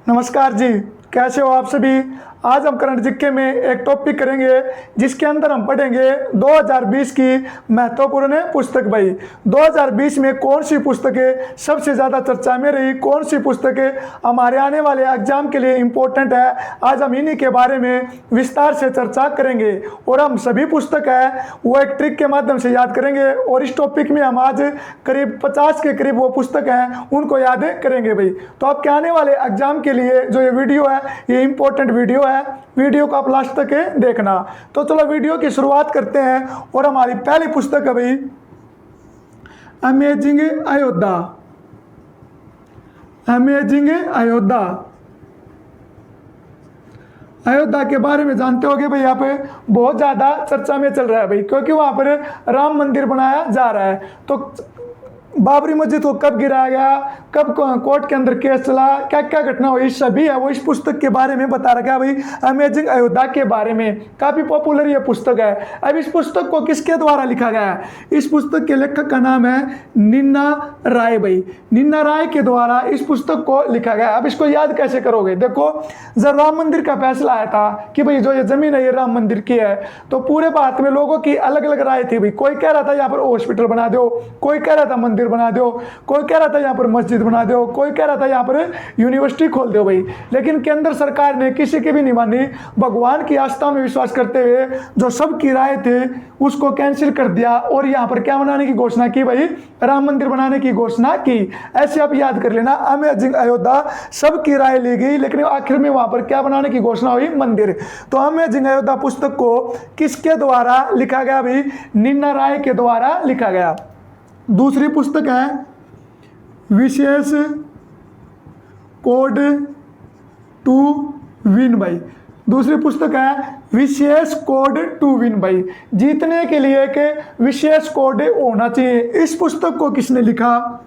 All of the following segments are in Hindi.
नमस्कार जी, कैसे हो आप सभी। आज हम करंट जीके में एक टॉपिक करेंगे जिसके अंदर हम पढ़ेंगे 2020 की महत्वपूर्ण पुस्तक। भाई 2020 में कौन सी पुस्तकें सबसे ज़्यादा चर्चा में रही, कौन सी पुस्तकें हमारे आने वाले एग्जाम के लिए इम्पोर्टेंट है, आज हम इन्हीं के बारे में विस्तार से चर्चा करेंगे। और हम सभी पुस्तक है वो एक ट्रिक के माध्यम से याद करेंगे और इस टॉपिक में हम आज करीब 50 के करीब वो पुस्तक हैं उनको याद करेंगे। भाई तो आपके आने वाले एग्जाम के लिए जो ये वीडियो है ये इम्पोर्टेंट वीडियो है, वीडियो को आप लास्ट तक देखना। तो चलो वीडियो की शुरुआत करते हैं और हमारी पहली पुस्तक है भाई अमेजिंग अयोध्या। अमेजिंग अयोध्या, अयोध्या के बारे में जानते होगे भाई, यहाँ पे बहुत ज़्यादा चर्चा में चल रहा है भाई, क्योंकि वहाँ पर राम मंदिर बनाया जा रहा है। तो बाबरी मस्जिद को कब गिराया गया, कब कोर्ट के अंदर केस चला, क्या क्या घटना हुई, सभी है वो इस पुस्तक के बारे में बता रखा है भाई। अमेजिंग अयोध्या के बारे में काफ़ी पॉपुलर ये पुस्तक है। अब इस पुस्तक को किसके द्वारा लिखा गया है, इस पुस्तक के लेखक का नाम है निन्ना राय। भाई निन्ना राय के द्वारा इस पुस्तक को लिखा गया। अब इसको याद कैसे करोगे, देखो जब राम मंदिर का फैसला आया था कि भाई जो ये जमीन है ये राम मंदिर की है, तो पूरे भारत में लोगों की अलग अलग राय थी। भाई कोई कह रहा था यहाँ पर हॉस्पिटल बना दो, कोई कह रहा था मंदिर बना दो, कोई कह रहा था यहाँ पर मस्जिद बना दो, कोई कह रहा था यहाँ पर यूनिवर्सिटी खोल दो। भाई लेकिन केंद्र सरकार ने किसी की भी नहीं मानी, भगवान की आस्था में विश्वास करते हुए जो सबकी राय थे उसको कैंसिल कर दिया और यहाँ पर क्या बनाने की घोषणा की भाई, राम मंदिर बनाने की घोषणा की। ऐसे आप याद कर लेना, अमेजिंग अयोध्या सबकी राय ली गई लेकिन आखिर में वहां पर क्या बनाने की घोषणा हुई, मंदिर। तो अमेजिंग अयोध्या पुस्तक को किसके द्वारा लिखा गया भाई, निन्ना राय के द्वारा लिखा गया। दूसरी पुस्तक है विशेष कोड टू विन। भाई दूसरी पुस्तक है विशेष कोड टू विन। भाई जीतने के लिए एक विशेष कोड होना चाहिए। इस पुस्तक को किसने लिखा,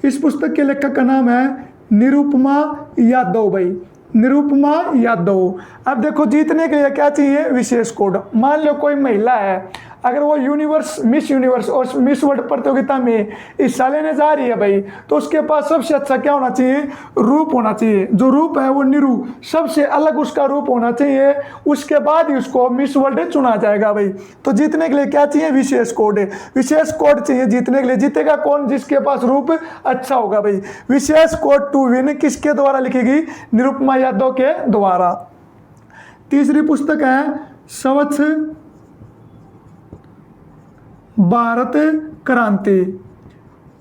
इस पुस्तक के लेखक का नाम है निरुपमा यादव। भाई निरुपमा यादव। अब देखो जीतने के लिए क्या चाहिए, विशेष कोड। मान लो कोई महिला है, अगर वो मिस यूनिवर्स और मिस वर्ल्ड प्रतियोगिता में हिस्सा लेने जा रही है भाई, तो उसके पास सबसे अच्छा क्या होना चाहिए, रूप होना चाहिए। जो रूप है वो निरू, सबसे अलग उसका रूप होना चाहिए, उसके बाद ही उसको मिस वर्ल्ड चुना जाएगा। भाई तो जीतने के लिए क्या चाहिए, विशेष कोड। विशेष कोड चाहिए जीतने के लिए। जीतेगा कौन, जिसके पास रूप अच्छा होगा। भाई विशेष कोड टू विन किसके द्वारा लिखेगी, निरुपमा यादव के द्वारा। तीसरी पुस्तक है स्वच्छ भारत क्रांति।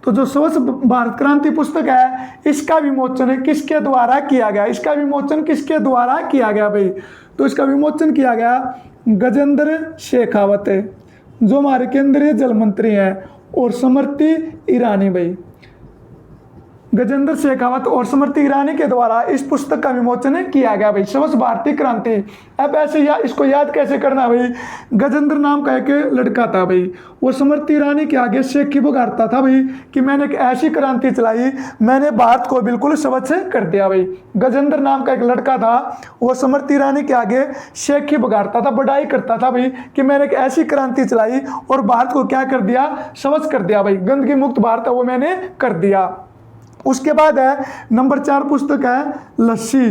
तो जो स्वच्छ भारत क्रांति पुस्तक है इसका विमोचन किसके द्वारा किया गया, इसका विमोचन किसके द्वारा किया गया भाई, तो इसका विमोचन किया गया गजेंद्र शेखावत, जो हमारे केंद्रीय जल मंत्री हैं, और स्मृति ईरानी। भाई गजेंद्र शेखावत और स्मृति ईरानी के द्वारा इस पुस्तक का विमोचन किया गया। भाई स्वच्छ भारतीय क्रांति। अब ऐसे इसको याद कैसे करना भाई, गजेंद्र नाम का एक लड़का था भाई, वो स्मृति ईरानी के आगे शेखी बघारता था भाई कि मैंने एक ऐसी क्रांति चलाई, मैंने भारत को बिल्कुल स्वच्छ कर दिया। भाई गजेंद्र नाम का एक लड़का था, वो स्मृति ईरानी के आगे शेखी बघारता था, बड़ाई करता था भाई कि मैंने एक ऐसी क्रांति चलाई और भारत को क्या कर दिया, स्वच्छ कर दिया। भाई गंदगी मुक्त भारत है वो मैंने कर दिया। उसके बाद है नंबर 4 पुस्तक है लस्सी,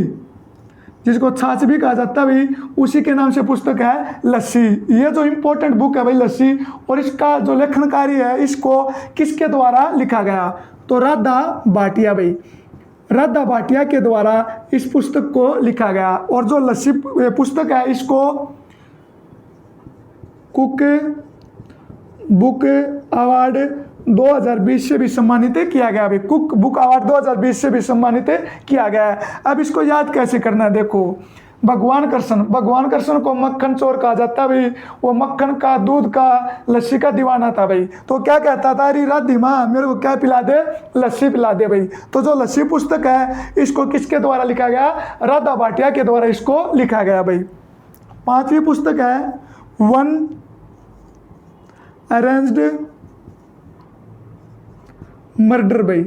जिसको छाछ भी कहा जाता है भाई, उसी के नाम से पुस्तक है लस्सी। ये जो इम्पोर्टेंट बुक है भाई लस्सी, और इसका जो लेखन कार्य है इसको किसके द्वारा लिखा गया, तो राधा भाटिया। भाई राधा भाटिया के द्वारा इस पुस्तक को लिखा गया। और जो लस्सी पुस्तक है इसको कुक बुक अवार्ड 2020 से भी सम्मानित किया गया। अभी कुक बुक अवार्ड 2020 से भी सम्मानित किया गया है। अब इसको याद कैसे करना है, देखो भगवान कृष्ण को मक्खन चोर कहा जाता है भाई, वो मक्खन का, दूध का, लस्सी का दीवाना था भाई। तो क्या कहता था, अरे राधी माँ मेरे को क्या पिला दे, लस्सी पिला दे। भाई तो जो लस्सी पुस्तक है इसको किसके द्वारा लिखा गया, राधा भाटिया के द्वारा इसको लिखा गया। भाई 5वीं पुस्तक है वन अरेंज्ड मर्डर। भाई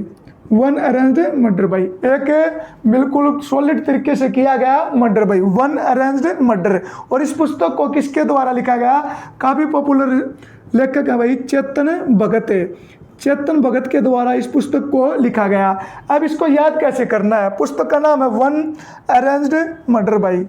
वन अरेंज्ड मर्डर। भाई एक बिल्कुल सॉलिड तरीके से किया गया मर्डर। भाई वन अरेंज्ड मर्डर। और इस पुस्तक को किसके द्वारा लिखा गया, काफ़ी पॉपुलर लेखक है भाई चेतन भगत। चेतन भगत के द्वारा इस पुस्तक को लिखा गया। अब इसको याद कैसे करना है? पुस्तक का नाम है वन अरेंज्ड मर्डर भाई,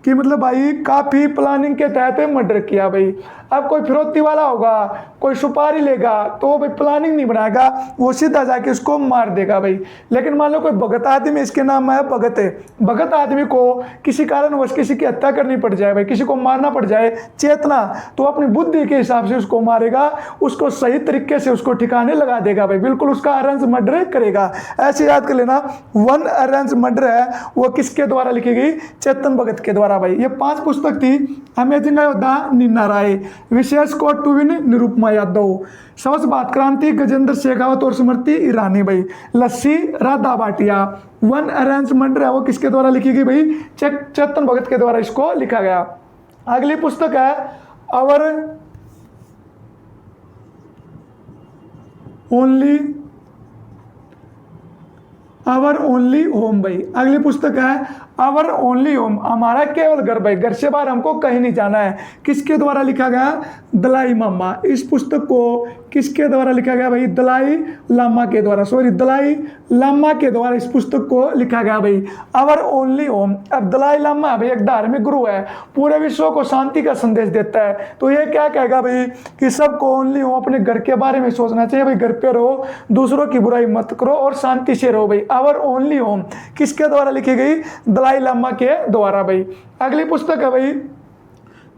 कि मतलब भाई काफ़ी प्लानिंग के तहत मर्डर किया भाई। अब कोई फिरौती वाला होगा, कोई सुपारी लेगा, तो वो भाई प्लानिंग नहीं बनाएगा, वो सीधा जाके उसको मार देगा भाई। लेकिन मान लो कोई भगत आदमी, इसके नाम है भगत है, भगत आदमी को किसी कारणवश किसी की हत्या करनी पड़ जाए भाई, किसी को मारना पड़ जाए चेतना, तो अपनी बुद्धि के हिसाब से उसको मारेगा, उसको सही तरीके से उसको ठिकाने लगा देगा भाई, बिल्कुल उसका अरेंज मर्डर करेगा। ऐसे याद कर लेना, वन अरेंज मर्डर है वो किसके द्वारा लिखी गई? चेतन भगत के द्वारा भाई। ये 5 पुस्तक थी। Amazing Ayodhya Neena Rai, Vishesh code to win Nirupama Yadav, सवस बात क्रांति गजेंद्र शेखावत और स्मृति ईरानी भाई, लस्सी Radha Bhatia. One arranged murder है वो किसके द्वारा लिखी गई भाई? चेतन भगत के द्वारा इसको लिखा गया। अगली पुस्तक है अवर ओनली होम भाई। अगली पुस्तक है आवर ओनली होम, हमारा केवल घर भाई, घर से बाहर हमको कहीं नहीं जाना है। किसके द्वारा लिखा गया? दलाई लामा। इस पुस्तक को किसके द्वारा लिखा गया भाई? दलाई लामा के द्वारा, दलाई लामा के द्वारा इस पुस्तक को लिखा गया भाई, आवर ओनली होम। अब दलाई लामा भाई एक धार्मिक गुरु है, पूरे विश्व को शांति का संदेश देता है। तो ये क्या कहेगा भाई कि सबको ओनली होम, अपने घर के बारे में सोचना चाहिए भाई, घर पे रहो, दूसरों की बुराई मत करो और शांति से रहो भाई। आवर ओनली होम किसके द्वारा लिखी गई? दलाई लामा के द्वारा भाई। अगली पुस्तक है भाई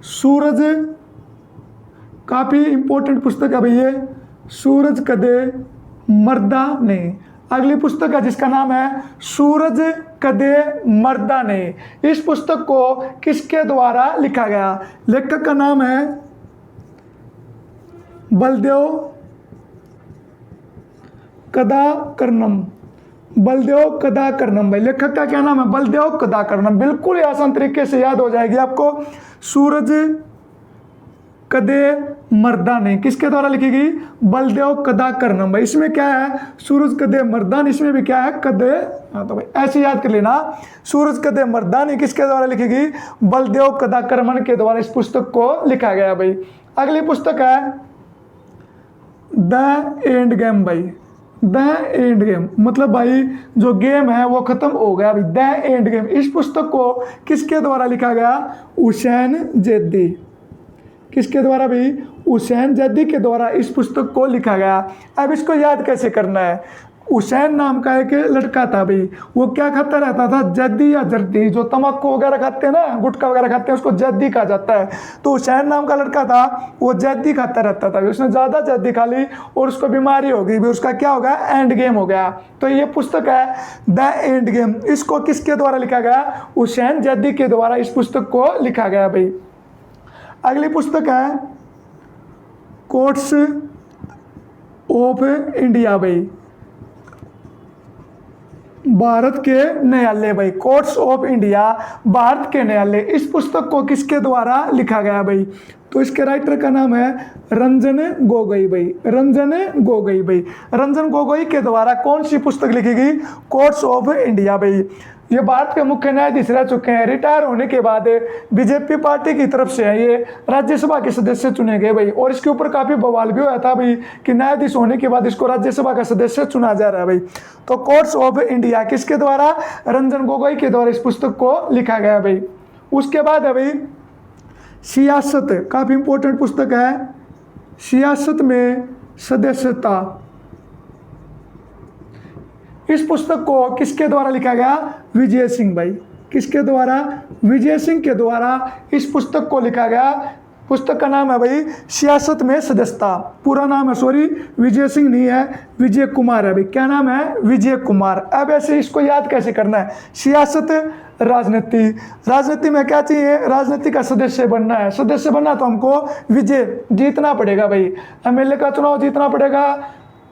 सूरज, काफी इंपॉर्टेंट पुस्तक है भाई ये, सूरज कदे मर्दाने। अगली पुस्तक है जिसका नाम है सूरज कदे मर्दाने। इस पुस्तक को किसके द्वारा लिखा गया? लेखक का नाम है बलदेव कदाकर्णम, बलदेव कदाकर्णम भाई। लेखक का क्या नाम है? बलदेव कदाकर्णम। बिल्कुल आसान तरीके से याद हो जाएगी आपको। सूरज कदे मर्दाने किसके द्वारा लिखी गई? बलदेव कदाकर्णम भाई। इसमें क्या है? सूरज कदे मर्दान, इसमें भी क्या है? कदे। हाँ तो भाई ऐसे याद कर लेना, सूरज कदे मर्दानी किसके द्वारा लिखी गई? बलदेव कदाकर्मन के द्वारा इस पुस्तक को लिखा गया भाई। अगली पुस्तक है द एंड गेम भाई। द एंड गेम मतलब भाई जो गेम है वो खत्म हो गया भाई, द एंड गेम। इस पुस्तक को किसके द्वारा लिखा गया? हुसैन जैदी। किसके द्वारा भी? हुसैन जैदी के द्वारा इस पुस्तक को लिखा गया। अब इसको याद कैसे करना है? हुसैन नाम का एक लड़का था भाई, वो क्या खाता रहता था? जद्दी या जर्दी, जो तम्बाकू वगैरह खाते हैं ना, गुटखा वगैरह खाते हैं, उसको जद्दी कहा जाता है। तो हुसैन नाम का लड़का था, वो जद्दी खाता रहता था, उसने ज़्यादा जद्दी खा ली और उसको बीमारी हो गई, उसका क्या हो गया? एंड गेम हो गया। तो ये पुस्तक है द एंड गेम। इसको किसके द्वारा लिखा गया? हुसैन जद्दी के द्वारा इस पुस्तक को लिखा गया भाई। अगली पुस्तक है कोर्ट्स ऑफ इंडिया भाई, भारत के न्यायालय भाई। कोर्ट्स ऑफ इंडिया, भारत के न्यायालय। इस पुस्तक को किसके द्वारा लिखा गया भाई? तो इसके राइटर का नाम है रंजन गोगोई भाई, रंजन गोगोई भाई। रंजन गोगोई के द्वारा कौन सी पुस्तक लिखी गई? कोर्ट्स ऑफ इंडिया भाई। ये भारत के मुख्य न्यायाधीश रह चुके हैं। रिटायर होने के बाद बीजेपी पार्टी की तरफ से ये राज्यसभा के सदस्य चुने गए भाई। और इसके ऊपर काफ़ी बवाल भी हुआ था भाई कि न्यायाधीश होने के बाद इसको राज्यसभा का सदस्य चुना जा रहा है भाई। तो कोर्ट्स ऑफ इंडिया किसके द्वारा? रंजन गोगोई के द्वारा इस पुस्तक को लिखा गया भाई। उसके बाद है भाई सियासत, काफ़ी इंपॉर्टेंट पुस्तक है, सियासत में सदस्यता। इस पुस्तक को किसके द्वारा लिखा गया? विजय सिंह भाई। किसके द्वारा? विजय सिंह के द्वारा इस पुस्तक को लिखा गया। पुस्तक का नाम है भाई सियासत में सदस्यता। पूरा नाम है, सॉरी, विजय सिंह नहीं है, विजय कुमार है भाई। क्या नाम है? विजय कुमार। अब ऐसे इसको याद कैसे करना है? सियासत, राजनीति। राजनीति में क्या चाहिए? राजनीति का सदस्य बनना है। सदस्य बनना तो हमको विजय जीतना पड़ेगा भाई। एमएलए का चुनाव जीतना पड़ेगा,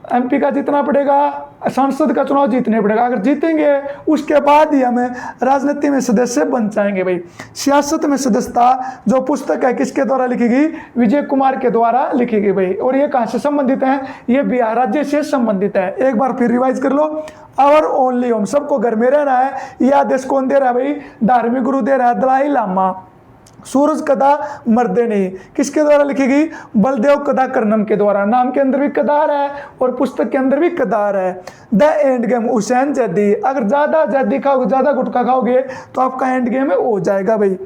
एमपी का जीतना पड़ेगा, सांसद का चुनाव जीतने पड़ेगा। अगर जीतेंगे उसके बाद ही हमें राजनीति में सदस्य बन जाएंगे भाई। सियासत में सदस्यता जो पुस्तक है किसके द्वारा लिखी गई? विजय कुमार के द्वारा लिखी गई भाई। और ये कहाँ से संबंधित है? ये बिहार राज्य से संबंधित है। एक बार फिर रिवाइज कर लो। आवर ओनली होम, सबको घर में रहना है। यह आदेश कौन दे रहा है भाई? धार्मिक गुरु दे रहा है, दलाई लामा। सूरज कदा मर्दे नहीं, किसके द्वारा लिखी गई? बलदेव कदा कर्णम के द्वारा। नाम के अंदर भी कदार है और पुस्तक के अंदर भी कदार है। The end game Hussain Zaidi. अगर ज़्यादा जैदी खाओगे, ज़्यादा गुटखा खाओगे तो आपका एंड गेम हो जाएगा भाई।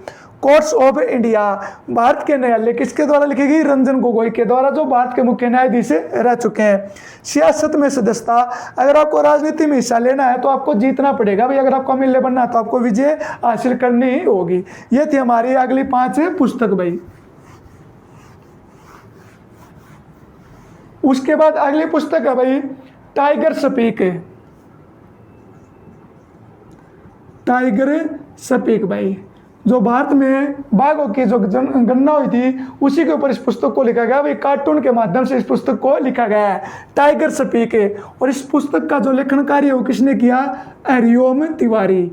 कोर्ट्स ऑफ इंडिया, भारत के न्यायालय किसके द्वारा लिखी गई? रंजन गोगोई के द्वारा, जो भारत के मुख्य न्यायाधीश रह चुके हैं। सियासत में सदस्यता, अगर आपको राजनीति में हिस्सा लेना है तो आपको जीतना पड़ेगा भाई। अगर आपको एमएलए बनना है तो आपको विजय हासिल करनी ही होगी। ये थी हमारी अगली 5 पुस्तक भाई। उसके बाद अगली पुस्तक है भाई टाइगर स्पीक। टाइगर स्पीक भाई, जो भारत में बाघों की जो गणना हुई थी उसी के ऊपर इस पुस्तक को लिखा गया भाई। कार्टून के माध्यम से इस पुस्तक को लिखा गया है, टाइगर स्पीक है। और इस पुस्तक का जो लेखन कार्य है वो किसने किया? हरिओम तिवारी।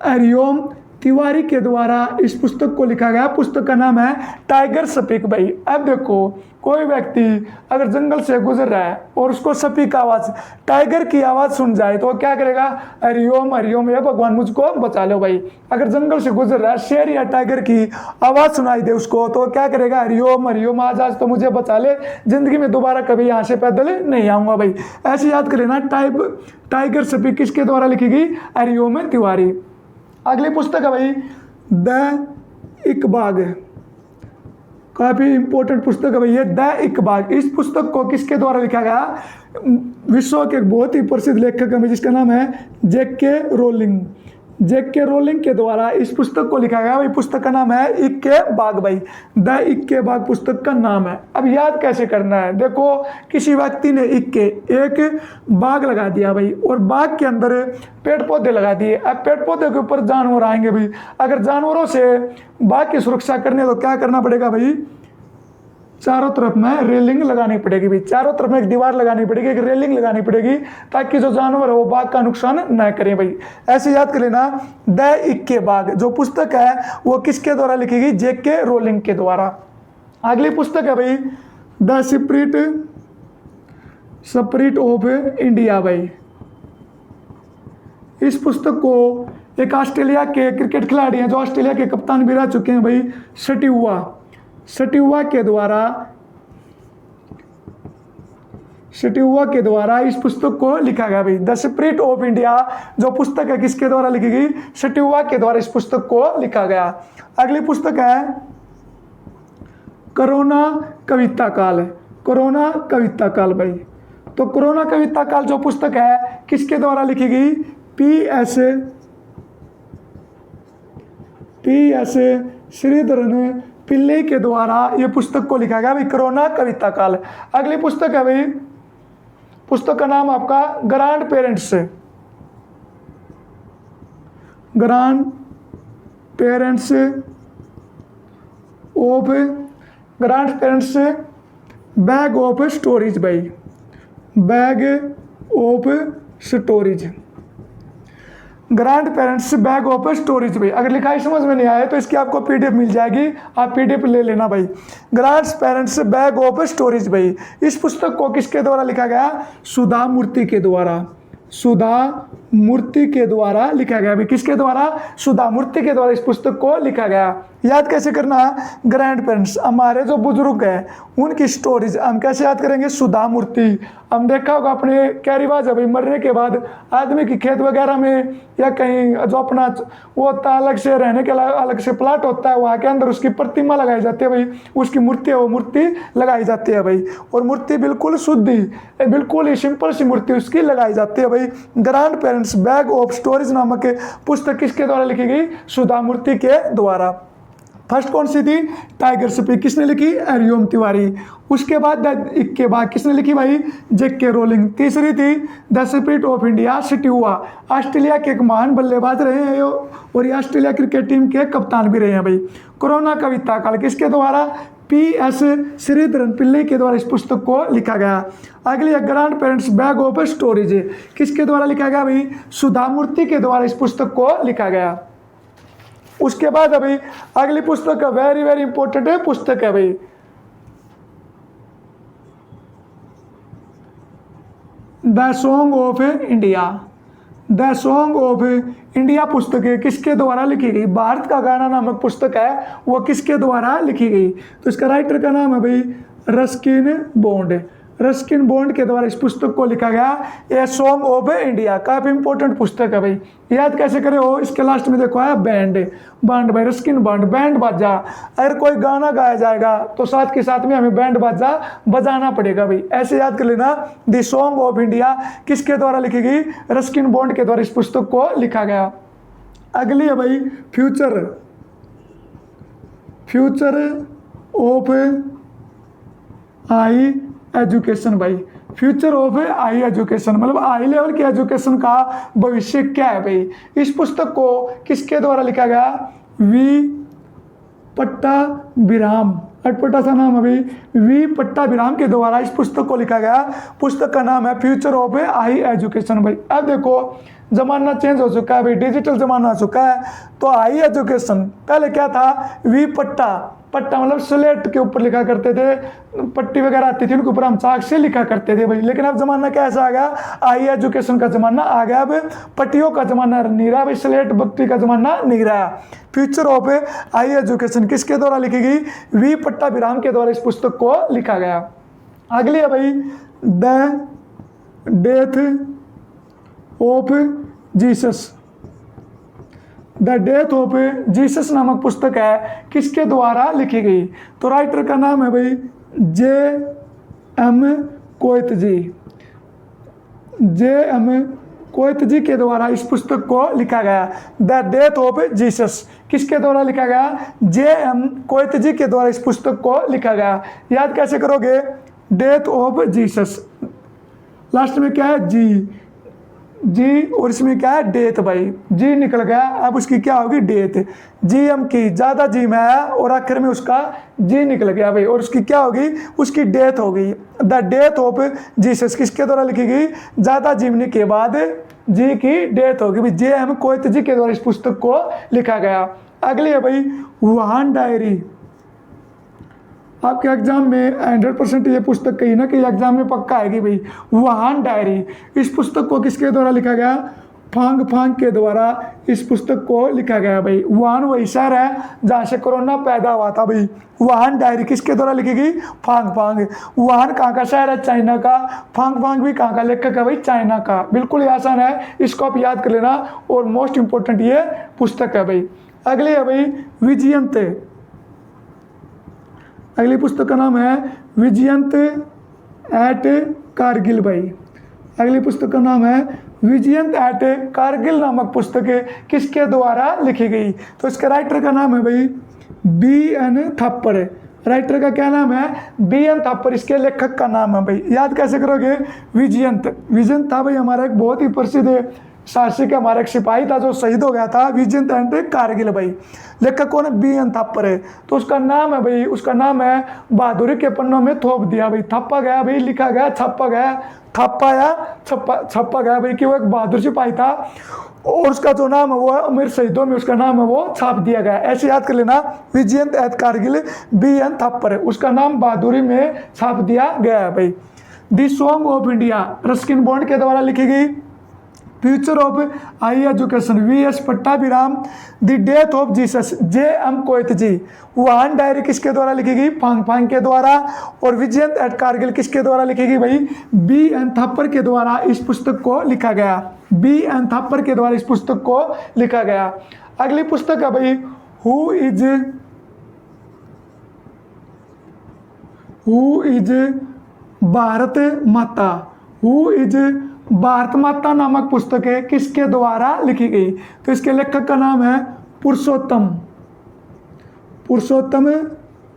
हरिओम तिवारी के द्वारा इस पुस्तक को लिखा गया। पुस्तक का नाम है टाइगर स्पीक भाई। अब देखो, कोई व्यक्ति अगर जंगल से गुजर रहा है और उसको स्पीक आवाज़, टाइगर की आवाज़ सुन जाए तो वो क्या करेगा? हरिओम हरिओम, या भगवान मुझको बचा लो भाई। अगर जंगल से गुजर रहा है, शेर या टाइगर की आवाज़ सुनाई दे उसको तो क्या करेगा? हरिओम हरिओम, आज तो मुझे बचा ले, जिंदगी में दोबारा कभी यहाँ से पैदल नहीं आऊँगा भाई। ऐसे याद कर लेना। टाइगर स्पीक किसके द्वारा लिखी गई? हरिओम तिवारी। अगली पुस्तक है भाई द इकबाग। काफ़ी इंपॉर्टेंट पुस्तक है भाई ये, द इकबाग। इस पुस्तक को किसके द्वारा लिखा गया? विश्व के एक बहुत ही प्रसिद्ध लेखक है जिसका नाम है जेके रोलिंग। जेके रोलिंग के द्वारा इस पुस्तक को लिखा गया भाई। पुस्तक का नाम है इक्के बाग भाई। द इक्के बाग पुस्तक का नाम है। अब याद कैसे करना है? देखो, किसी व्यक्ति ने इक्के, एक बाग लगा दिया भाई और बाग के अंदर पेड़ पौधे लगा दिए। अब पेड़ पौधे के ऊपर जानवर आएंगे भाई। अगर जानवरों से बाग की सुरक्षा करनी है तो क्या करना पड़ेगा भाई? चारों तरफ में रेलिंग लगानी पड़ेगी भाई। चारों तरफ में एक दीवार लगानी पड़ेगी, एक रेलिंग लगानी पड़ेगी, ताकि जो जानवर है वो बाग का नुकसान न करें भाई। ऐसे याद कर लेना। द इक्के बाग जो पुस्तक है वो किसके द्वारा लिखी गई? जेके रोलिंग के द्वारा। अगली पुस्तक है भाई द स्पिरिट ऑफ इंडिया भाई। इस पुस्तक को एक ऑस्ट्रेलिया के क्रिकेट खिलाड़ी हैं जो ऑस्ट्रेलिया के कप्तान भी रह चुके हैं भाई, सटिवा के द्वारा इस पुस्तक को लिखा गया भाई। द स्पिरिट ऑफ इंडिया जो पुस्तक है किसके द्वारा लिखी गई? सटिवा के द्वारा इस पुस्तक को लिखा गया। अगली पुस्तक है कोरोना कविता काल। कोरोना कविता काल भाई। तो कोरोना कविता काल जो पुस्तक है किसके द्वारा लिखी गई? पी.एस. श्रीधरन पिल्ले के द्वारा ये पुस्तक को लिखा गया भाई, कोरोना कविता काल। अगली पुस्तक है भाई, पुस्तक का नाम आपका grand parents bag of stories भाई। Bag of stories, grand parents bag of stories भाई। अगर लिखाई समझ में नहीं आए तो इसकी आपको पीडीएफ मिल जाएगी, आप पीडीएफ ले लेना भाई। Grand parents bag of stories भाई। इस पुस्तक को किसके द्वारा लिखा गया? सुधा मूर्ति के द्वारा। सुधा मूर्ति के द्वारा लिखा गया भाई। किसके द्वारा? सुधा मूर्ति के द्वारा इस पुस्तक को लिखा गया। याद कैसे करना? ग्रैंड पेरेंट्स हमारे जो बुजुर्ग हैं उनकी स्टोरीज हम कैसे याद करेंगे? सुधा मूर्ति। हम देखा होगा अपने क्या रिवाज है भाई, मरने के बाद आदमी की खेत वगैरह में या कहीं जो अपना वो होता है अलग से रहने के अलग से प्लाट होता है, वहाँ के अंदर उसकी प्रतिमा लगाई जाती है भाई, उसकी मूर्ति है, वो मूर्ति लगाई जाती है भाई। और मूर्ति बिल्कुल शुद्ध ही, बिल्कुल ही सिंपल सी मूर्ति उसकी लगाई जाती है भाई। Grand parents bag of stories नामक पुस्तक किसके द्वारा लिखी गई? सुधा मूर्ति के द्वारा। फर्स्ट कौन सी थी? Tiger speak. किसने लिखी? हरिओम तिवारी। उसके बाद द इक्के बाग किसने लिखी भाई? J K Rowling. तीसरी थी द स्पिरिट ऑफ इंडिया, सटिवा। ऑस्ट्रेलिया के एक महान बल्लेबाज रहे हैं और ये ऑस्ट्रेलिया क्रिकेट टीम के कप्तान भी रहे हैं भाई। कोरोना कविता काल किसके द्वारा? पी.एस. श्रीधरन पिल्ले के द्वारा इस पुस्तक को लिखा गया। अगली grand parents bag of storage किसके द्वारा लिखा गया भाई? सुधा मूर्ति के द्वारा इस पुस्तक को लिखा गया। उसके बाद अभी अगली पुस्तक वेरी वेरी इंपॉर्टेंट है पुस्तक है भाई the song of India. The song of India पुस्तक किसके द्वारा लिखी गई? भारत का गाना नामक पुस्तक है, वो किसके द्वारा लिखी गई? तो इसका राइटर का नाम है भाई रस्किन बॉन्ड। रस्किन बॉन्ड के द्वारा इस पुस्तक को लिखा गया। ए सॉन्ग ऑफ इंडिया काफी इंपॉर्टेंट पुस्तक है भाई। याद कैसे करें हो? इसके लास्ट में देखो है बैंड, बैंड भाई रस्किन बॉन्ड, बैंड बाजा। अगर कोई गाना गाया जाएगा तो साथ के साथ में हमें बैंड बाजा बजाना पड़ेगा भाई, ऐसे याद कर लेना। द सॉन्ग ऑफ इंडिया किसके द्वारा लिखी गई? रस्किन बॉन्ड के द्वारा इस पुस्तक को लिखा गया। अगली है भाई future, future of high education भाई। फ्यूचर ऑफ हाई एजुकेशन मतलब हाई लेवल की एजुकेशन का भविष्य क्या है भाई? इस पुस्तक को किसके द्वारा लिखा गया? वी पट्टाभिराम, अटपटा सा नाम है भाई, वी पट्टाभिराम के द्वारा इस पुस्तक को लिखा गया। पुस्तक का नाम है फ्यूचर ऑफ हाई एजुकेशन भाई। अब देखो जमाना चेंज हो चुका है भाई, डिजिटल जमाना हो चुका है। तो हाई एजुकेशन पहले क्या था? वी पट्टा, पट्टा मतलब स्लेट के ऊपर लिखा करते थे, पट्टी वगैरह आती थी उनके ऊपर हम चाक से लिखा करते थे भाई। लेकिन अब जमाना कैसा आ गया? हाई एजुकेशन का जमाना आ गया। अब पट्टियों का जमाना नहीं रहा भाई, स्लेट बत्ती का जमाना नहीं रहा। फ्यूचर ऑफ हाई एजुकेशन किसके द्वारा लिखी गई? वी पट्टाभिराम के द्वारा इस पुस्तक को लिखा गया। अगली है भाई the death of Jesus. The death of Jesus नामक पुस्तक है, किसके द्वारा लिखी गई? तो राइटर का नाम है भाई J.M. कोएत जी। J.M. कोएत जी के द्वारा इस पुस्तक को लिखा गया। द डेथ ऑफ जीसस किसके द्वारा लिखा गया? J.M. कोएत जी के द्वारा इस पुस्तक को लिखा गया। याद कैसे करोगे? डेथ ऑफ जीसस, लास्ट में क्या है? जी, जी और इसमें क्या है? डेथ भाई, जी निकल गया, अब उसकी क्या होगी? डेथ। जीएम की ज्यादा जी में आया और आखिर में उसका जी निकल गया भाई, और उसकी क्या होगी? उसकी डेथ होगी। द डेथ ऑफ जीसस किसके द्वारा लिखी गई? ज्यादा जीवनी के बाद जी की डेथ होगी भाई। J.M. कोएत जी के द्वारा इस पुस्तक को लिखा गया। अगली है भाई वुहान डायरी। आपके एग्जाम में 100% ये पुस्तक कहीं ना कहीं एग्जाम में पक्का आएगी भाई। वुहान डायरी इस पुस्तक को किसके द्वारा लिखा गया? फांग फांग के द्वारा इस पुस्तक को लिखा गया भाई। वुहान वही शहर है जहाँ से कोरोना पैदा हुआ था भाई। वुहान डायरी किसके द्वारा लिखी गई? फांग फांग। वुहान कहाँ का शहर है? चाइना का। फांग फांग भी कहाँ का लेखक है भाई? चाइना का। बिल्कुल ही आसान है, इसको आप याद कर लेना, और मोस्ट इंपॉर्टेंट ये पुस्तक है भाई। अगली है भाई विजयंत। अगली पुस्तक का नाम है विजयंत एट कारगिल भाई। अगली पुस्तक का नाम है विजयंत एट कारगिल नामक पुस्तक किसके द्वारा लिखी गई? तो इसके राइटर का नाम है भाई B.N. थापर। राइटर का क्या नाम है? B.N. थापर इसके लेखक का नाम है भाई। याद कैसे करोगे? विजयंत, विजयंत था भाई हमारा एक बहुत ही प्रसिद्ध शासक, हमारा एक सिपाही था जो शहीद हो गया था, विजयंत एंड कारगिल भाई। लेखक कौन है? B.N. थापर है। तो उसका नाम है भाई, उसका नाम है बहादुरी के पन्नों में थोप दिया भाई, थप्पा गया भाई, लिखा गया, छापा गया, थप्पा या छप्पा गया भाई कि वो एक बहादुर सिपाही था, और उसका जो नाम है वो अमीर शहीदों में उसका नाम है वो छाप दिया गया। ऐसे याद कर लेना, विजयंत एट कारगिल B.N. थापर है, उसका नाम बहादुरी में छाप दिया गया है भाई। The song of India Ruskin Bond के द्वारा लिखी गई। Future of high education V.S. Pattabhiram. The death of Jesus J.M. Coetzee. Wuhan diary किसके द्वारा लिखी गई? फांग फांग के द्वारा। और विजयंत एट कारगिल किसके द्वारा लिखी गई भाई? B.N. थापर के द्वारा इस पुस्तक को लिखा गया। B.N. थापर के द्वारा इस पुस्तक को लिखा गया। अगली पुस्तक है भाई हु इज भारत माता। हु इज भारत माता नामक पुस्तक है, किसके द्वारा लिखी गई? तो इसके लेखक का नाम है पुरुषोत्तम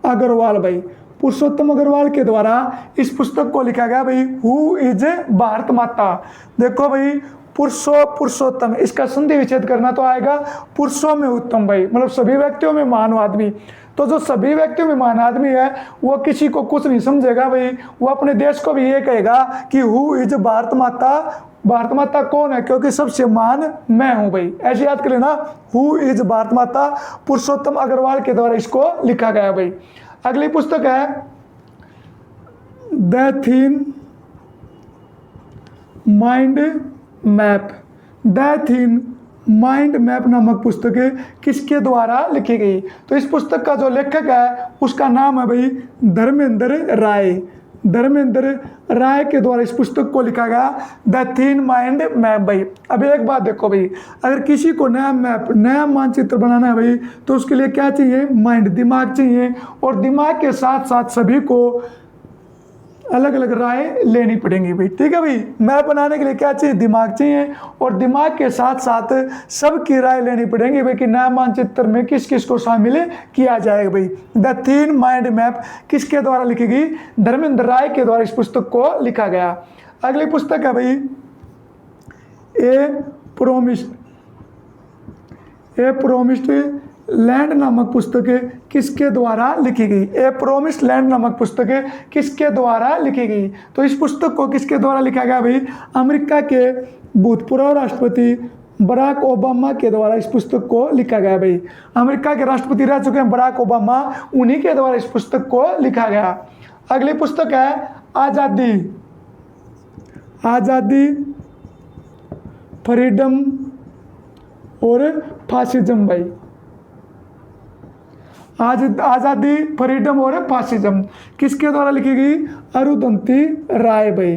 अग्रवाल भाई। पुरुषोत्तम अग्रवाल के द्वारा इस पुस्तक को लिखा गया भाई। हु इज भारत माता। देखो भाई पुरुषोत्तम, इसका संधि विच्छेद करना तो आएगा पुरुषों में उत्तम भाई, मतलब सभी व्यक्तियों में महान आदमी। तो जो सभी व्यक्तियों में महान आदमी है वो किसी को कुछ नहीं समझेगा भाई, वो अपने देश को भी ये कहेगा कि हु इज भारत माता। भारत माता कौन है? क्योंकि सबसे महान मैं हूं भाई। ऐसे याद कर लेना, हु इज भारत माता, पुरुषोत्तम अग्रवाल के द्वारा इसको लिखा गया भाई। अगली पुस्तक है the thin mind map. The thin mind map नामक पुस्तक किसके द्वारा लिखी गई? तो इस पुस्तक का जो लेखक है उसका नाम है भाई धर्मेंद्र राय। धर्मेंद्र राय के द्वारा इस पुस्तक को लिखा गया द थीन माइंड मैप भाई। अभी एक बात देखो भाई, अगर किसी को नया मैप नया मानचित्र बनाना है भाई तो उसके लिए क्या चाहिए? माइंड, दिमाग चाहिए। और दिमाग के साथ साथ सभी को अलग अलग राय लेनी पड़ेंगी भाई। ठीक है भाई, मैप बनाने के लिए क्या चाहिए? दिमाग चाहिए। और दिमाग के साथ साथ सबकी राय लेनी पड़ेगी भाई कि नया मानचित्र में किस किस को शामिल किया जाएगा भाई। द थीन माइंड मैप किसके द्वारा लिखी गई? धर्मेंद्र राय के द्वारा इस पुस्तक को लिखा गया। अगली पुस्तक है भाई ए प्रोमिस्ड लैंड नामक पुस्तक किसके द्वारा लिखी गई? ए प्रोमिस्ड लैंड नामक पुस्तक किसके द्वारा लिखी गई? तो इस पुस्तक को किसके द्वारा लिखा गया भाई? अमेरिका के भूतपूर्व राष्ट्रपति बराक ओबामा के द्वारा इस पुस्तक को लिखा गया भाई। अमेरिका के राष्ट्रपति रह चुके हैं बराक ओबामा, उन्हीं के द्वारा इस पुस्तक को लिखा गया। अगली पुस्तक है आज़ादी फ्रीडम और फासिज्म भाई। आज़ादी फ्रीडम और फासिज्म किसके द्वारा लिखी गई? अरुंधति राय भाई।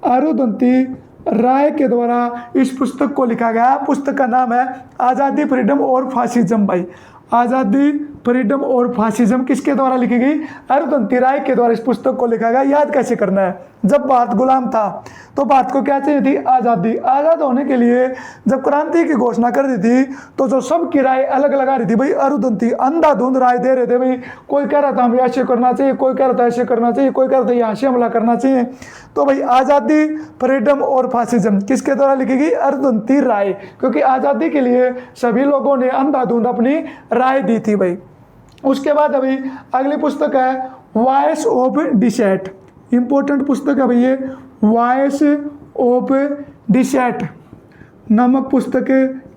अरुंधति राय के द्वारा इस पुस्तक को लिखा गया। पुस्तक का नाम है आज़ादी फ्रीडम और फासिज्म भाई। आज़ादी फ्रीडम और फासिज्म किसके द्वारा लिखी गई? अरुंधति राय के द्वारा इस पुस्तक को लिखा गया। याद कैसे करना है? जब भारत गुलाम था तो भारत को क्या चाहिए थी? आज़ादी। आज़ाद होने के लिए जब क्रांति की घोषणा कर दी थी तो जो सबकी राय अलग अलग आ रही थी भाई, अरुंधति अंधाधुंध राय दे रहे थे भाई। कोई कह रहा था हमें ऐसे करना चाहिए, कोई कह रहा था ऐसे करना चाहिए, कोई कह रहा था यहाँ से हमला करना चाहिए। तो भाई आज़ादी फ्रीडम और फासिज्म किसके द्वारा लिखी गई? अरुंधति राय, क्योंकि आज़ादी के लिए सभी लोगों ने अंधाधुंध अपनी राय दी थी भाई। उसके बाद अभी अगली पुस्तक है वॉइस ऑफ डिसेंट। इंपॉर्टेंट पुस्तक है भाई ये, वॉइस ऑफ डिसेंट नामक पुस्तक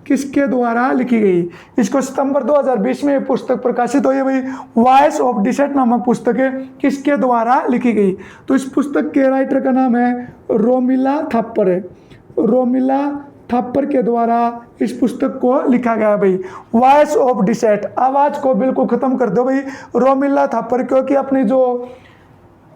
किसके द्वारा लिखी गई? इसको सितंबर 2020 में पुस्तक प्रकाशित हुई है भाई। वॉइस ऑफ डिसेंट नामक पुस्तक किसके द्वारा लिखी गई? तो इस पुस्तक के राइटर का नाम है रोमिला थापर। रोमिला थापर के द्वारा इस पुस्तक को लिखा गया भाई। वॉइस ऑफ डिसेंट, आवाज़ को बिल्कुल ख़त्म कर दो भाई रोमिला थापर, क्योंकि अपनी जो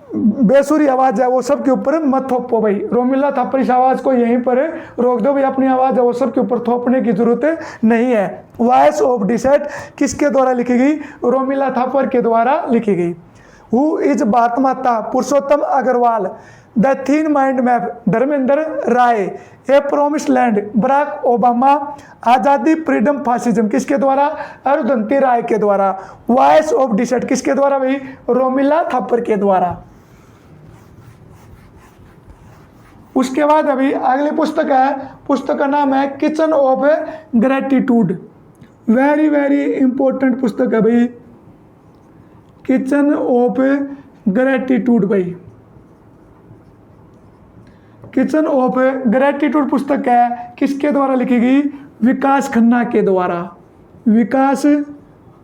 बेसुरी आवाज़ है वो सबके ऊपर मत थोपो भाई। रोमिला थापर इस आवाज़ को यहीं पर रोक दो भाई, अपनी आवाज़ है वो सबके ऊपर थोपने की जरूरत नहीं है। वॉइस ऑफ डिसेंट किसके द्वारा लिखी गई? रोमिला थापर के द्वारा लिखी गई। Who is Bharat Mata? Purushottam Agarwal. The thin mind map Dharmendra Rai. A promised land Barack Obama. Azadi freedom fascism किसके द्वारा? अरुंधति राय के द्वारा। वॉइस ऑफ डिसेंट किसके द्वारा भाई? रोमिला थापर के द्वारा। उसके बाद अभी अगली पुस्तक है, पुस्तक का नाम है kitchen of gratitude. Very very important पुस्तक है भाई, किचन ऑफ ग्रेटिट्यूड भाई। किचन ऑफ ग्रेटिट्यूड पुस्तक है किसके द्वारा लिखी गई? विकास खन्ना के द्वारा। विकास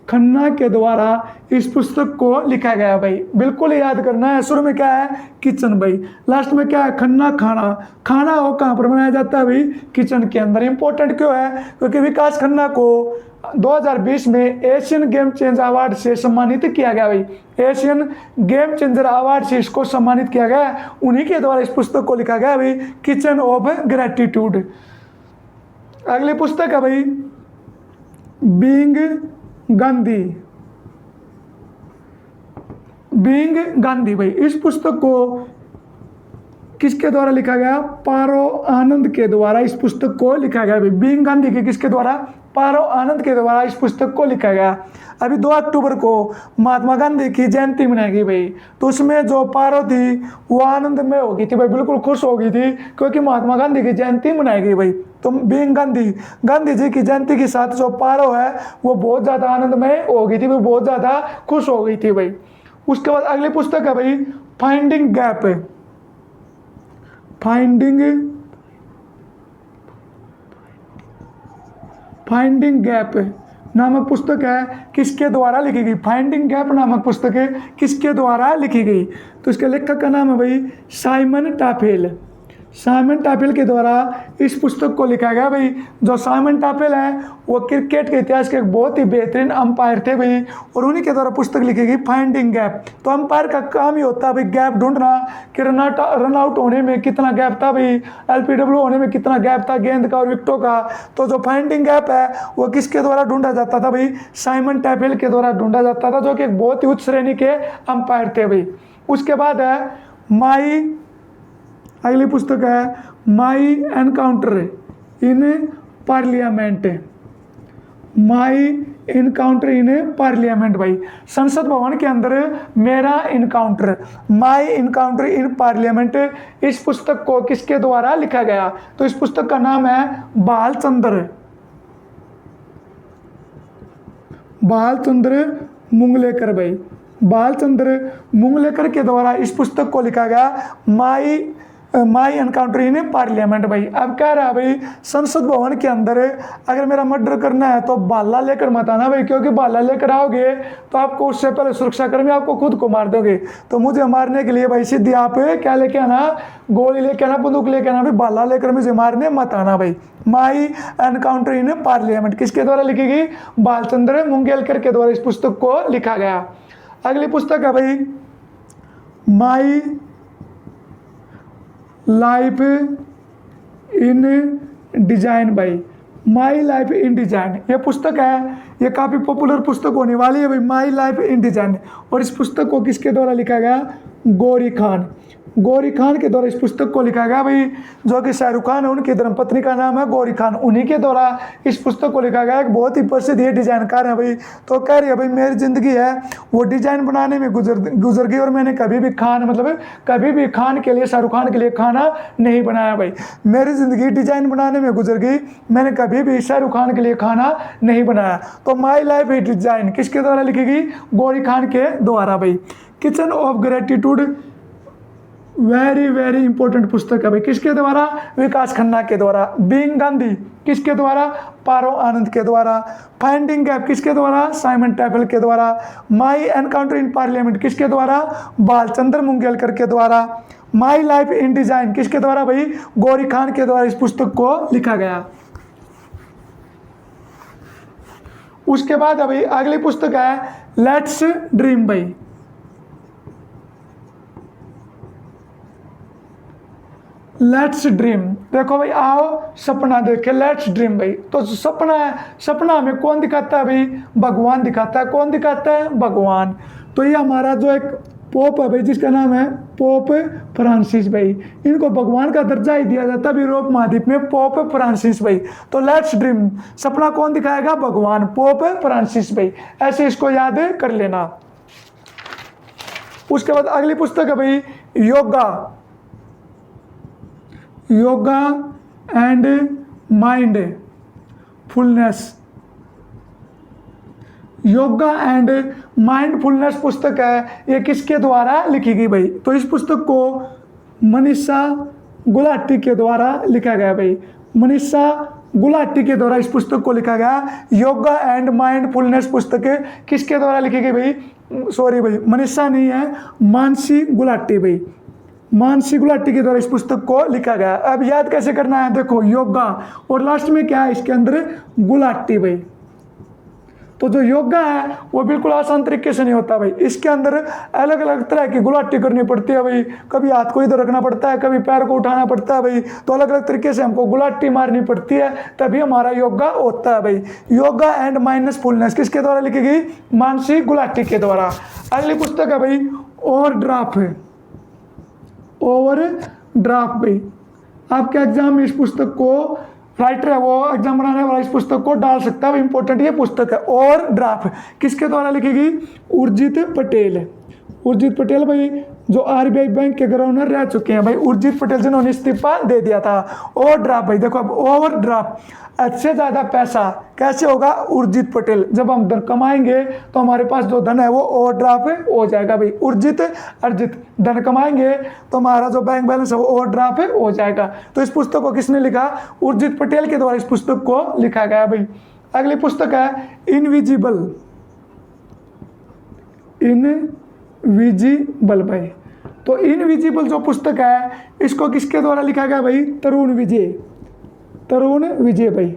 खन्ना के द्वारा इस पुस्तक को लिखा गया भाई। बिल्कुल याद करना है, शुरू में क्या है? किचन भाई, लास्ट में क्या है? खन्ना, खाना। खाना वो कहाँ पर बनाया जाता है भाई? किचन के अंदर। इंपॉर्टेंट क्यों है? क्योंकि विकास खन्ना को 2020 में एशियन गेम चेंज अवार्ड से सम्मानित किया गया भाई। एशियन गेम चेंजर अवार्ड से इसको सम्मानित किया गया, उन्हीं के द्वारा इस पुस्तक को लिखा गया भाई, किचन ऑफ ग्रेटिट्यूड। अगली पुस्तक है भाई बीइंग गांधी। बीइंग गांधी भाई, इस पुस्तक को किसके द्वारा लिखा गया? पारो आनंद के द्वारा इस पुस्तक को लिखा गया भाई। बीइंग गांधी के किसके द्वारा? पारो आनंद के द्वारा इस पुस्तक को लिखा गया। अभी 2 अक्टूबर को महात्मा गांधी की जयंती मनाएगी भाई, तो उसमें जो पारो थी वो आनंद में हो गई थी भाई, बिल्कुल खुश हो गई थी, क्योंकि महात्मा गांधी की जयंती मनाएगी भाई। तो बीइंग गांधी जी की जयंती के साथ जो पारो है वो बहुत ज़्यादा आनंदमय हो गई थी, वो बहुत ज़्यादा खुश हो गई थी भाई। उसके बाद अगली पुस्तक है भाई फाइंडिंग गैप। फाइंडिंग गैप नामक पुस्तक है किसके द्वारा लिखी गई? फाइंडिंग गैप नामक पुस्तक है किसके द्वारा लिखी गई? तो इसके लेखक का नाम है भाई साइमन टाफेल। साइमन टैपिल के द्वारा इस पुस्तक को लिखा गया भाई। जो साइमन टैपिल है वो क्रिकेट के इतिहास के एक बहुत ही बेहतरीन अंपायर थे भाई, और उन्हीं के द्वारा पुस्तक लिखी गई फाइंडिंग गैप। तो अंपायर का काम ही होता है भाई गैप ढूंढना कि रन आउट होने में कितना गैप था भाई, एलपीडब्ल्यू होने में कितना गैप था गेंद का और विकेटों का। तो जो फाइंडिंग गैप है वो किसके द्वारा ढूंढा जाता था भाई, साइमन टैपिल के द्वारा ढूंढा जाता था, जो कि एक बहुत ही उच्च श्रेणी के अंपायर थे भाई। उसके बाद है अगली पुस्तक है my encounter in parliament. My encounter in parliament भाई, संसद भवन के अंदर मेरा encounter, my encounter in parliament. इस पुस्तक को किसके द्वारा लिखा गया, तो इस पुस्तक का नाम है बालचंद्र मुंगलेकर भाई। बालचंद्र मुंगलेकर के द्वारा इस पुस्तक को लिखा गया माई एनकाउंटर इन पार्लियामेंट भाई। अब कह रहा है भाई संसद भवन के अंदर अगर मेरा मर्डर करना है तो भाला लेकर मत आना भाई, क्योंकि भाला लेकर आओगे तो आपको उससे पहले सुरक्षाकर्मी आपको खुद को मार दोगे। तो मुझे मारने के लिए भाई सीधे आप क्या लेके आना, गोली लेके आना, बंदूक लेके आना भाई, भाला लेकर मुझे मारने मत आना भाई। माई एनकाउंटर इन पार्लियामेंट किसके द्वारा लिखी गई, बालचंद्र मुंगलेकर के द्वारा इस पुस्तक को लिखा गया। अगली पुस्तक है भाई माई लाइफ इन डिजाइन भाई। माई लाइफ इन डिजाइन ये पुस्तक है, ये काफ़ी पॉपुलर पुस्तक होने वाली है भाई, माई लाइफ इन डिजाइन। और इस पुस्तक को किसके द्वारा लिखा गया, गौरी खान के द्वारा इस पुस्तक को लिखा गया भाई। जो कि शाहरुख खान है उनकी धर्मपत्नी का नाम है गौरी खान, उन्हीं के द्वारा इस पुस्तक को लिखा गया। एक बहुत ही प्रसिद्ध ये डिजाइनकार है भाई। तो कह रही है भाई मेरी जिंदगी है वो डिजाइन बनाने में गुजर गई, और मैंने कभी भी खान के लिए, शाहरुख खान के लिए खाना नहीं बनाया भाई। मेरी जिंदगी डिजाइन बनाने में गुजर गई, मैंने कभी भी शाहरुख खान के लिए खाना नहीं बनाया। तो माई लाइफ इन डिजाइन किसके द्वारा लिखी गई, गौरी खान के द्वारा भाई। Kitchen of gratitude very very important पुस्तक है भाई, किसके द्वारा, विकास खन्ना के द्वारा। बीइंग गांधी किसके द्वारा, पारो आनंद के द्वारा। फाइंडिंग गैप किसके द्वारा, साइमन टैपिल के द्वारा। माई एनकाउंटर इन पार्लियामेंट किसके द्वारा, बालचंद्र मुंगलेकर के द्वारा। माई लाइफ इन डिजाइन किसके द्वारा भाई, गौरी खान के द्वारा इस पुस्तक को लिखा गया। उसके बाद भाई अगली पुस्तक है लेट्स ड्रीम भाई। लेट्स ड्रीम, देखो भाई आओ सपना देखे, लेट्स ड्रीम भाई। तो सपना है, सपना हमें कौन दिखाता है भाई, भगवान दिखाता है। कौन दिखाता है, भगवान। तो ये हमारा जो एक पोप है भाई जिसका नाम है पोप फ्रांसिस भाई, इनको भगवान का दर्जा ही दिया जाता है यूरोप महाद्वीप में, पोप फ्रांसिस भाई। तो लेट्स ड्रीम, सपना कौन दिखाएगा, भगवान, पोप फ्रांसिस भाई। ऐसे इसको याद कर लेना। उसके बाद अगली पुस्तक है भाई yoga and mind fullness. Yoga and mindfulness पुस्तक है, ये किसके द्वारा लिखी गई भाई, तो इस पुस्तक को मनीषा गुलाटी के द्वारा लिखा गया भाई। मनीषा गुलाटी के द्वारा इस पुस्तक को लिखा गया। योगा एंड माइंडफुलनेस पुस्तक किसके द्वारा लिखी गई भाई, सॉरी भाई मनीषा नहीं है, मानसी गुलाटी भाई। मानसी गुलाटी के द्वारा इस पुस्तक को लिखा गया। अब याद कैसे करना है, देखो योगा और लास्ट में क्या है इसके अंदर, गुलाटी भाई। तो जो योगा है वो बिल्कुल आसान तरीके से नहीं होता भाई, इसके अंदर अलग अलग तरह की गुलाटी करनी पड़ती है भाई। कभी हाथ को इधर रखना पड़ता है, कभी पैर को उठाना पड़ता है भाई। तो अलग अलग तरीके से हमको गुलाटी मारनी पड़ती है, तभी हमारा योगा होता है भाई। योगा एंड माइंडफुलनेस किसके द्वारा लिखी गई, मानसी गुलाटी के द्वारा। अगली पुस्तक है भाई ओवरड्राफ्ट भाई। आपके एग्जाम में इस पुस्तक को राइटर है वो एग्जाम बनाने वाला इस पुस्तक को डाल सकता है, इंपॉर्टेंट ये पुस्तक है। और ड्राफ्ट किसके द्वारा लिखी गई, उर्जित पटेल। उर्जित पटेल भाई जो आरबीआई बैंक के गवर्नर रह चुके हैं भाई, उर्जित पटेल जिन्होंने इस्तीफा दे दिया था। ओवर ड्राफ्ट भाई, देखो अब ओवर ड्राफ्ट अच्छे ज़्यादा पैसा कैसे होगा, उर्जित पटेल। जब हम धन कमाएंगे तो हमारे पास जो धन है वो ओवर ड्राफ्ट हो जाएगा भाई। उर्जित अर्जित, धन कमाएंगे तो हमारा जो बैंक बैलेंस है वो ओवर ड्राफ्ट हो जाएगा। तो इस पुस्तक को किसने लिखा, उर्जित पटेल के द्वारा इस पुस्तक को लिखा गया भाई। अगली पुस्तक है इनविजिबल भाई। तो इनविजिबल जो पुस्तक है इसको किसके द्वारा लिखा गया भाई? तरुण विजय। तरुण विजय भाई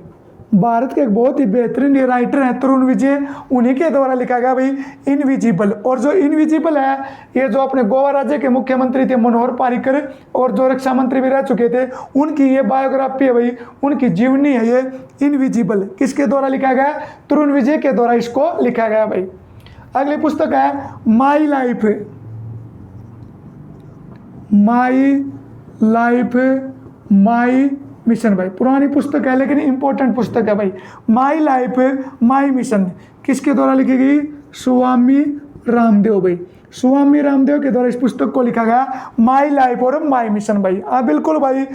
भारत के एक बहुत ही बेहतरीन राइटर हैं तरुण विजय, उन्हीं के द्वारा लिखा गया भाई इनविजिबल। और जो इनविजिबल है ये जो अपने गोवा राज्य के मुख्यमंत्री थे मनोहर पारिकर और जो रक्षा मंत्री भी रह चुके थे उनकी ये बायोग्राफी है भाई, उनकी जीवनी है ये इनविजिबल। किसके द्वारा लिखा गया? तरुण विजय के द्वारा इसको लिखा गया भाई। अगली पुस्तक है my life. My life my mission भाई, पुरानी पुस्तक है लेकिन इंपॉर्टेंट पुस्तक है भाई। माई लाइफ माई मिशन किसके द्वारा लिखी गई? स्वामी रामदेव भाई। स्वामी रामदेव के द्वारा इस पुस्तक को लिखा गया माई लाइफ और माई मिशन भाई। हाँ बिल्कुल भाई,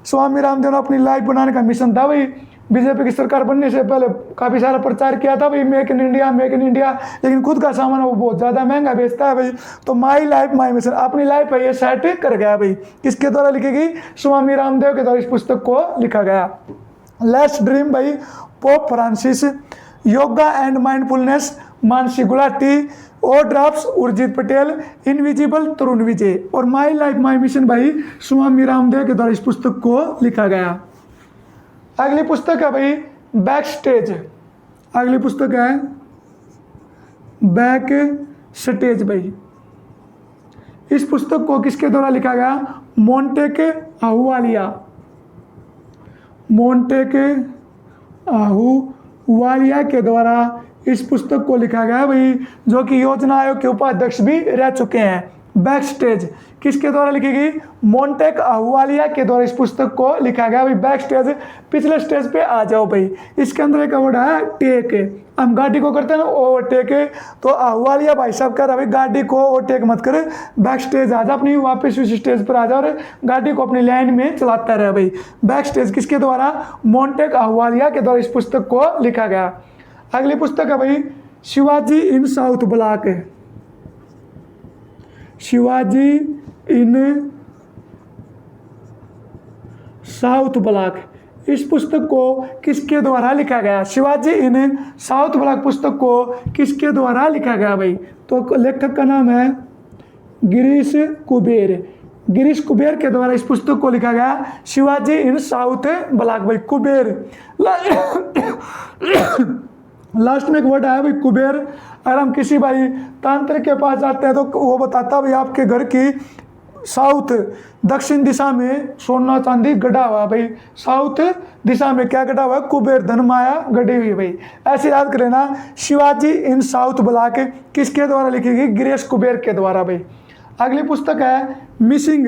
स्वामी रामदेव ने अपनी लाइफ बनाने का मिशन था भाई। बीजेपी की सरकार बनने से पहले काफ़ी सारा प्रचार किया था भाई मेक इन इंडिया, लेकिन खुद का सामान वो बहुत ज़्यादा महंगा बेचता है भाई। तो माई लाइफ माई मिशन अपनी लाइफ है ये सेट कर गया भाई। किसके द्वारा लिखी गई? स्वामी रामदेव के द्वारा इस पुस्तक को लिखा गया। लेट्स ड्रीम भाई pope Francis. Yoga and mindfulness Mansi Gulati. और ड्राफ्ट्स उर्जित पटेल। इनविजिबल तरुण विजय। और माई लाइफ माई मिशन भाई स्वामी रामदेव के द्वारा इस पुस्तक को लिखा गया। अगली पुस्तक है भाई बैक स्टेज। अगली पुस्तक है बैक स्टेज भाई। इस पुस्तक को किसके द्वारा लिखा गया? मोंटेक आहूवालिया। मोंटेक आहूवालिया के द्वारा इस पुस्तक को लिखा गया भाई, जो कि योजना आयोग के उपाध्यक्ष भी रह चुके हैं। बैक स्टेज किसके द्वारा लिखी गई? मोंटेक आहूवालिया के द्वारा इस पुस्तक को लिखा गया भाई। बैक स्टेज पिछले स्टेज पे आ जाओ भाई। इसके अंदर एक वर्ड है टेक। हम गाड़ी को करते हैं ना ओवरटेक, तो आहूवालिया भाई साहब कह रहा भाई गाड़ी को ओवरटेक मत करे, बैक स्टेज आ जा, अपनी वापस उस स्टेज पर आ जाओ और गाड़ी को अपनी लाइन में चलाता रहे भाई। बैक स्टेज किसके द्वारा? मोंटेक आहूवालिया के द्वारा इस पुस्तक को लिखा गया। अगली पुस्तक है भाई शिवाजी इन साउथ ब्लॉक। शिवाजी इन साउथ ब्लॉक इस पुस्तक को किसके द्वारा लिखा गया? शिवाजी इन साउथ ब्लॉक पुस्तक को किसके द्वारा लिखा गया भाई? तो लेखक का नाम है गिरीश कुबेर। गिरीश कुबेर के द्वारा इस पुस्तक को लिखा गया शिवाजी इन साउथ ब्लॉक भाई। कुबेर लास्ट में एक वर्ड आया भाई कुबेर। अगर हम किसी भाई तांत्रिक के पास जाते हैं तो वो बताता भाई आपके घर की साउथ दक्षिण दिशा में सोना चांदी गड़ा हुआ भाई। साउथ दिशा में क्या गड़ा हुआ है? कुबेर धन माया गड़ी हुई भाई। ऐसे याद कर लेना। शिवाजी इन साउथ ब्लॉक किसके द्वारा लिखी गई? गिरीश कुबेर के द्वारा भाई। अगली पुस्तक है missing.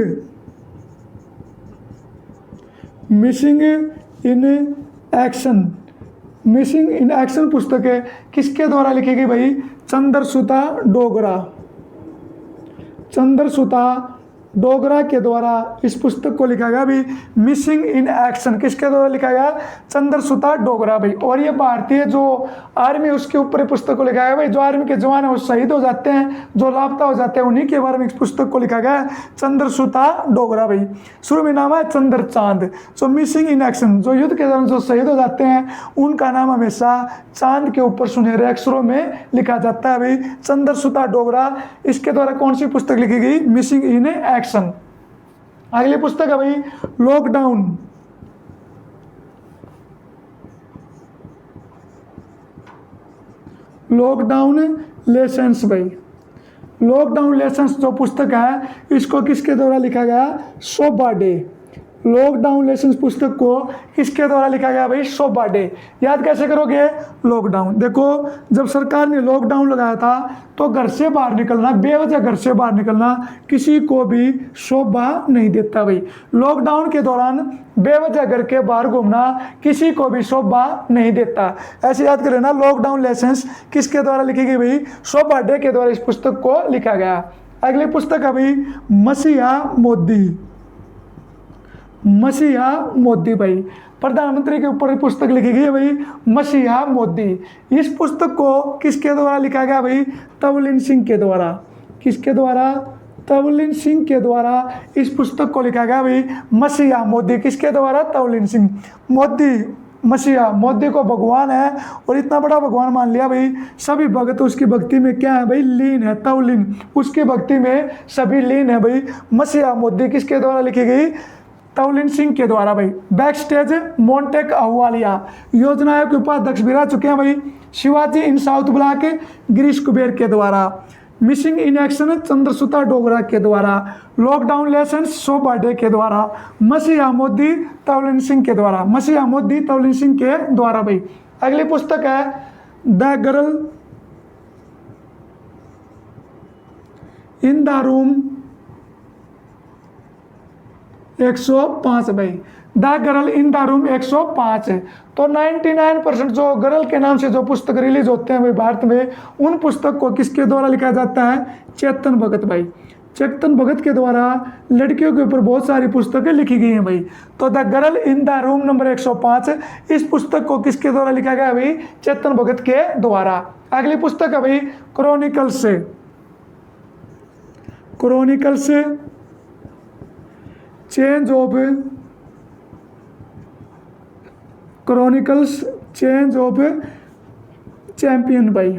Missing in action. Missing in action पुस्तक है किसके द्वारा लिखी गई भाई? चंद्रसुता डोगरा। चंद्रसुता डोगरा के द्वारा इस पुस्तक को लिखा गया भाई मिसिंग इन एक्शन। किसके द्वारा लिखा गया? चंद्रसुता डोगरा भाई। और ये भारतीय जो आर्मी उसके ऊपर पुस्तक को लिखा गया भाई। जो आर्मी के जवान है वो शहीद हो जाते हैं, जो लापता हो जाते हैं, उन्हीं के बारे में इस पुस्तक को लिखा गया चंद्रसुता डोगरा भाई। शुरू में नाम है चंद्र चांद। जो मिसिंग इन एक्शन जो युद्ध के दौरान जो शहीद हो जाते हैं उनका नाम हमेशा चांद के ऊपर सुनहरे अक्षरों में लिखा जाता है भाई। चंद्रसुता डोगरा इसके द्वारा कौन सी पुस्तक लिखी गई? Missing in action. अगली पुस्तक है भाई लॉकडाउन। लॉकडाउन लेसन्स भाई। लॉकडाउन लेसन्स जो पुस्तक है इसको किसके द्वारा लिखा गया? शोभा डे। लॉकडाउन लेसन्स पुस्तक को किसके द्वारा लिखा गया भाई? शोभा डे। याद कैसे करोगे? लॉकडाउन देखो, जब सरकार ने लॉकडाउन लगाया था तो घर से बाहर निकलना, बेवजह घर से बाहर निकलना किसी को भी शोभा नहीं देता भाई। लॉकडाउन के दौरान बेवजह घर के बाहर घूमना किसी को भी शोभा नहीं देता। ऐसे याद कर लेना। लॉकडाउन लेसन्स किसके द्वारा लिखी गई भाई? शोभा डे के द्वारा इस पुस्तक को लिखा गया। अगली पुस्तक है भाई मसीहा मोदी। मसीहा मोदी भाई प्रधानमंत्री के ऊपर पुस्तक लिखी गई है भाई मसीहा मोदी। इस पुस्तक को किसके द्वारा लिखा गया भाई? तवलीन सिंह के द्वारा। किसके द्वारा? तवलीन सिंह के द्वारा इस पुस्तक को लिखा गया भाई मसीहा मोदी। किसके द्वारा? तवलीन सिंह। मोदी मसीहा, मोदी को भगवान है और इतना बड़ा भगवान मान लिया भाई, सभी भक्त उसकी भक्ति में क्या है भाई, लीन है, तवलीन, उसकी भक्ति में सभी लीन है भाई। मसीहा मोदी किसके द्वारा लिखी गई, तवलीन सिंह के द्वारा भाई। बैक स्टेज मोन्टेक अहवालिया, योजना आयोग के उपाध्यक्ष भी रह चुके हैं भाई, शिवाजी इन साउथ ब्लॉक गिरीश कुबेर के द्वारा। मिसिंग इन एक्शन चंद्रसूता डोगरा के द्वारा। लॉकडाउन लेसन सोबाडे के द्वारा। मसीहा मोदी तवलीन सिंह के द्वारा, मसीहा मोदी तवलीन सिंह के द्वारा भाई। अगली पुस्तक है the girl in the room 105 भाई, the girl in the room 105 है। तो 99% जो गर्ल के नाम से जो पुस्तक रिलीज होते हैं भाई भारत में, उन पुस्तक को किसके द्वारा लिखा जाता है, चेतन भगत भाई। चेतन भगत के द्वारा लड़कियों के ऊपर बहुत सारी पुस्तकें लिखी गई हैं भाई। तो the girl in the room number 105, इस पुस्तक को किसके द्वारा लिखा गया भाई, चेतन भगत के द्वारा। अगली पुस्तक है भाई क्रॉनिकल्स से, chronicles change of, chronicles change of champion भाई,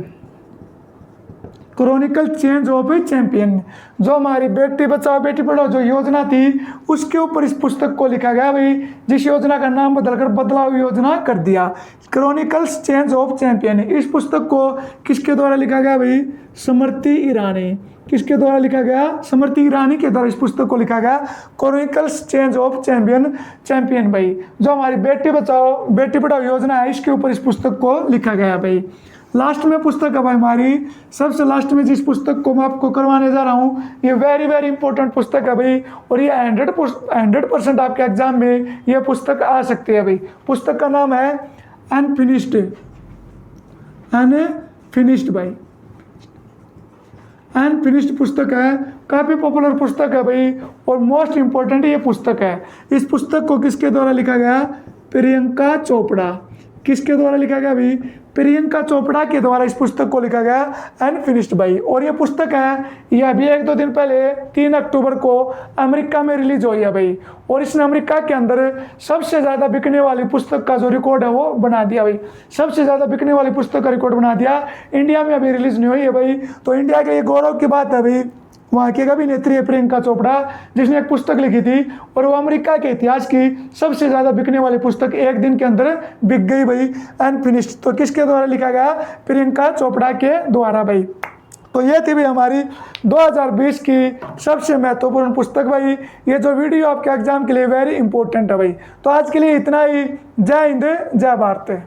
क्रॉनिकल चेंज ऑफ चैंपियन। जो हमारी बेटी बचाओ बेटी पढ़ाओ जो योजना थी, उसके ऊपर इस पुस्तक को लिखा गया भाई, जिस योजना का नाम बदलकर बदलाव योजना कर दिया। क्रॉनिकल्स चेंज ऑफ चैंपियन, इस पुस्तक को किसके द्वारा लिखा गया भाई, स्मृति ईरानी। किसके द्वारा लिखा गया, स्मृति ईरानी के द्वारा इस पुस्तक को लिखा गया, क्रॉनिकल्स चेंज ऑफ चैंपियन भाई। जो हमारी बेटी बचाओ बेटी पढ़ाओ योजना है, इसके ऊपर इस पुस्तक को लिखा गया भाई। लास्ट में पुस्तक है भाई हमारी, सबसे लास्ट में जिस पुस्तक को मैं आपको करवाने जा रहा हूँ, ये वेरी वेरी इंपॉर्टेंट पुस्तक है भाई, और ये 100% आपके एग्जाम में ये पुस्तक आ सकती है भाई। पुस्तक का नाम है अनफिनिश्ड, अनफिनिश्ड भाई, अनफिनिश्ड पुस्तक है, काफ़ी पॉपुलर पुस्तक है भाई, और मोस्ट इंपॉर्टेंट ये पुस्तक है। इस पुस्तक को किसके द्वारा लिखा गया, प्रियंका चोपड़ा। किसके द्वारा लिखा गया भाई, प्रियंका चोपड़ा के द्वारा इस पुस्तक को लिखा गया अनफिनिश्ड भाई। और ये पुस्तक है, ये अभी 1-2 दिन पहले 3 अक्टूबर को अमेरिका में रिलीज हुई है भाई, और इसने अमेरिका के अंदर सबसे ज़्यादा बिकने वाली पुस्तक का जो रिकॉर्ड है वो बना दिया भाई, सबसे ज़्यादा बिकने वाली पुस्तक का रिकॉर्ड बना दिया। इंडिया में अभी रिलीज नहीं हुई है भाई, तो इंडिया के लिए गौरव की बात है भाई। वहाँ की अभिनेत्री है प्रियंका चोपड़ा, जिसने एक पुस्तक लिखी थी, और वो अमेरिका के इतिहास की सबसे ज़्यादा बिकने वाली पुस्तक एक दिन के अंदर बिक गई भाई, अनफिनिश्ड। तो किसके द्वारा लिखा गया, प्रियंका चोपड़ा के द्वारा भाई। तो ये थी भाई हमारी 2020 की सबसे महत्वपूर्ण पुस्तक भाई। ये जो वीडियो आपके एग्जाम के लिए वेरी इंपॉर्टेंट है भाई। तो आज के लिए इतना ही। जय हिंद, जय भारत।